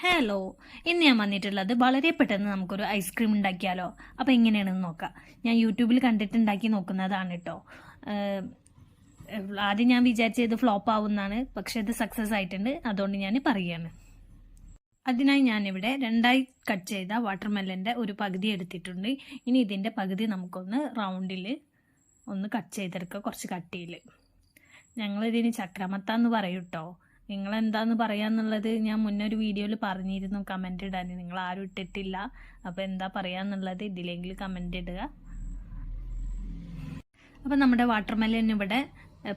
Hello, ഇന്ന് ഞാൻ വന്നിട്ടുള്ളത് വളരെ പെട്ടെന്ന് നമുക്കൊരു ഐസ്ക്രീം ഉണ്ടാക്കിയാലോ. അപ്പോൾ എങ്ങനെയാണെന്ന് നോക്കാം. ഞാൻ യൂട്യൂബിൽ കണ്ടിട്ടുണ്ടാക്കി നോക്കുന്നതാണ് കേട്ടോ. ആദ്യം ഞാൻ വിചാരിച്ചത് ഫ്ലോപ്പ് ആവുന്നതാണ്, പക്ഷെ ഇത് സക്സസ് ആയിട്ടുണ്ട്. അതുകൊണ്ട് ഞാൻ പറയുകയാണ്. അതിനായി ഞാനിവിടെ രണ്ടായി കട്ട് ചെയ്ത വാട്ടർമെലൻ്റെ ഒരു പകുതി എടുത്തിട്ടുണ്ട്. ഇനി ഇതിൻ്റെ പകുതി നമുക്കൊന്ന് റൗണ്ടിൽ ഒന്ന് കട്ട് ചെയ്തെടുക്കുക, കുറച്ച് കട്ടിയിൽ. ഞങ്ങളിതിന് ചക്രമത്ത എന്ന് പറയും കേട്ടോ. നിങ്ങളെന്താന്ന് പറയാന്നുള്ളത് ഞാൻ മുന്നേ ഒരു വീഡിയോയിൽ പറഞ്ഞിരുന്നു, കമൻറ്റ് ഇടാൻ. നിങ്ങൾ ആരും ഇട്ടിട്ടില്ല. അപ്പോൾ എന്താ പറയാന്നുള്ളത് ഇതിലെങ്കിലും കമൻറ്റ് ഇടുക. അപ്പോൾ നമ്മുടെ വാട്ടർമെലൻ ഇവിടെ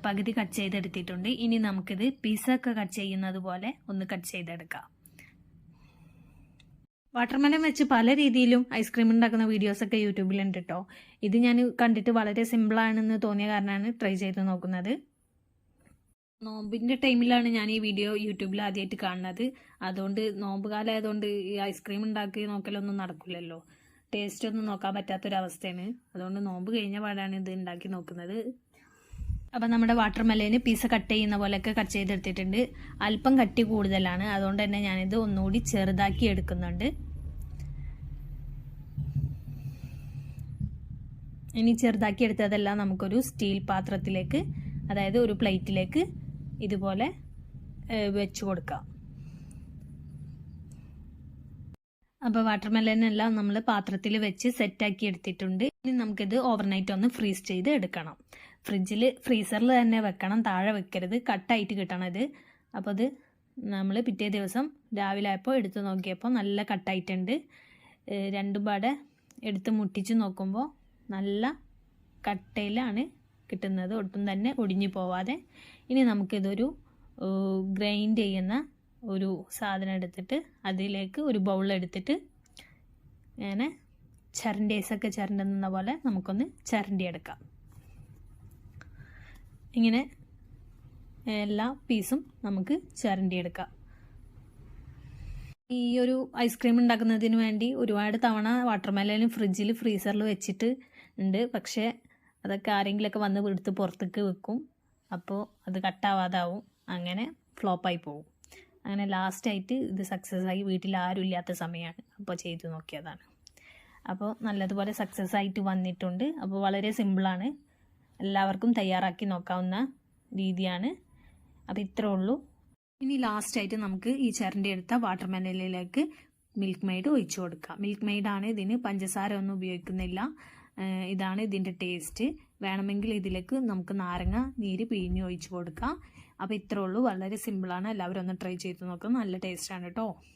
പകുതി കട്ട് ചെയ്തെടുത്തിട്ടുണ്ട്. ഇനി നമുക്കിത് പിസ്സ ഒക്കെ കട്ട് ചെയ്യുന്നത് പോലെ ഒന്ന് കട്ട് ചെയ്തെടുക്കാം. വാട്ടർമെലൻ വെച്ച് പല രീതിയിലും ഐസ്ക്രീം ഉണ്ടാക്കുന്ന വീഡിയോസൊക്കെ യൂട്യൂബിലുണ്ട് കേട്ടോ. ഇത് ഞാൻ കണ്ടിട്ട് വളരെ സിമ്പിളാണെന്ന് തോന്നിയ കാരണമാണ് ട്രൈ ചെയ്ത് നോക്കുന്നത്. നോമ്പിൻ്റെ ടൈമിലാണ് ഞാൻ ഈ വീഡിയോ യൂട്യൂബിൽ ആദ്യമായിട്ട് കാണുന്നത്. അതുകൊണ്ട് നോമ്പ് കാലമായതുകൊണ്ട് ഈ ഐസ്ക്രീം ഉണ്ടാക്കി നോക്കലൊന്നും നടക്കില്ലല്ലോ. ടേസ്റ്റ് ഒന്നും നോക്കാൻ പറ്റാത്തൊരവസ്ഥയാണ്. അതുകൊണ്ട് നോമ്പ് കഴിഞ്ഞ പാടാണ് ഇത് ഉണ്ടാക്കി നോക്കുന്നത്. അപ്പം നമ്മുടെ വാട്ടർമെലന് പീസ് കട്ട് ചെയ്യുന്ന പോലെയൊക്കെ കട്ട് ചെയ്തെടുത്തിട്ടുണ്ട്. അല്പം കട്ടി കൂടുതലാണ്, അതുകൊണ്ട് തന്നെ ഞാനിത് ഒന്നുകൂടി ചെറുതാക്കി എടുക്കുന്നുണ്ട്. ഇനി ചെറുതാക്കി എടുത്തതെല്ലാം നമുക്കൊരു സ്റ്റീൽ പാത്രത്തിലേക്ക്, അതായത് ഒരു പ്ലേറ്റിലേക്ക് ഇതുപോലെ വെച്ച് കൊടുക്കാം. അപ്പോൾ വാട്ടർമെലനെല്ലാം നമ്മൾ പാത്രത്തിൽ വെച്ച് സെറ്റാക്കി എടുത്തിട്ടുണ്ട്. ഇനി നമുക്കിത് ഓവർനൈറ്റ് ഒന്ന് ഫ്രീസ് ചെയ്ത് എടുക്കണം. ഫ്രീസറിൽ തന്നെ വെക്കണം, താഴെ വെക്കരുത്. കട്ടായിട്ട് കിട്ടണം ഇത്. അപ്പോൾ ഇത് നമ്മൾ പിറ്റേ ദിവസം രാവിലെ ആയപ്പോൾ എടുത്ത് നോക്കിയപ്പോൾ നല്ല കട്ടായിട്ടുണ്ട്. രണ്ടും പാടെ എടുത്ത് മുട്ടിച്ച് നോക്കുമ്പോൾ നല്ല കട്ടയിലാണ് കിട്ടുന്നത്, ഒട്ടും തന്നെ ഒടിഞ്ഞു പോവാതെ. ഇനി നമുക്കിതൊരു ഗ്രൈൻഡ് ചെയ്യുന്ന ഒരു സാധനം എടുത്തിട്ട് അതിലേക്ക് ഒരു ബൗൾ എടുത്തിട്ട് ഇങ്ങനെ ചരണ്ടേസൊക്കെ ചരണ്ടുന്ന പോലെ നമുക്കൊന്ന് ചരണ്ടിയെടുക്കാം. ഇങ്ങനെ എല്ലാ പീസും നമുക്ക് ചരണ്ടിയെടുക്കാം. ഈ ഒരു ഐസ്ക്രീം ഉണ്ടാക്കുന്നതിന് വേണ്ടി ഒരുപാട് തവണ വാട്ടർമെലൻ ഫ്രീസറിൽ വെച്ചിട്ട് ഉണ്ട്. പക്ഷേ അതൊക്കെ ആരെങ്കിലുമൊക്കെ വന്ന് എടുത്ത് പുറത്തേക്ക് വെക്കും. അപ്പോൾ അത് കട്ടാവാതാവും, അങ്ങനെ ഫ്ലോപ്പായി പോകും. അങ്ങനെ ലാസ്റ്റായിട്ട് ഇത് സക്സസ് ആയി. വീട്ടിൽ ആരും ഇല്ലാത്ത സമയമാണ്, അപ്പോൾ ചെയ്ത് നോക്കിയതാണ്. അപ്പോൾ നല്ലതുപോലെ സക്സസ് ആയിട്ട് വന്നിട്ടുണ്ട്. അപ്പോൾ വളരെ സിമ്പിളാണ്, എല്ലാവർക്കും തയ്യാറാക്കി നോക്കാവുന്ന രീതിയാണ്. അപ്പോൾ ഇത്രേ ഉള്ളൂ. ഇനി ലാസ്റ്റായിട്ട് നമുക്ക് ഈ ചിരണ്ടി എടുത്ത വാട്ടർമെലനിലേക്ക് മിൽക്ക് മെയ്ഡ് ഒഴിച്ചു കൊടുക്കാം. മിൽക്ക് മെയ്ഡാണ് ഇതിന്, പഞ്ചസാര ഒന്നും ഉപയോഗിക്കുന്നില്ല. ഇതാണ് ഇതിൻ്റെ ടേസ്റ്റ്. വേണമെങ്കിൽ ഇതിലേക്ക് നമുക്ക് നാരങ്ങ നീര് പിഴിഞ്ഞ് ഒഴിച്ച് കൊടുക്കാം. അപ്പോൾ ഇത്രേ ഉള്ളൂ, വളരെ സിമ്പിളാണ്. എല്ലാവരും ഒന്ന് ട്രൈ ചെയ്ത് നോക്കാം. നല്ല ടേസ്റ്റാണ് കേട്ടോ.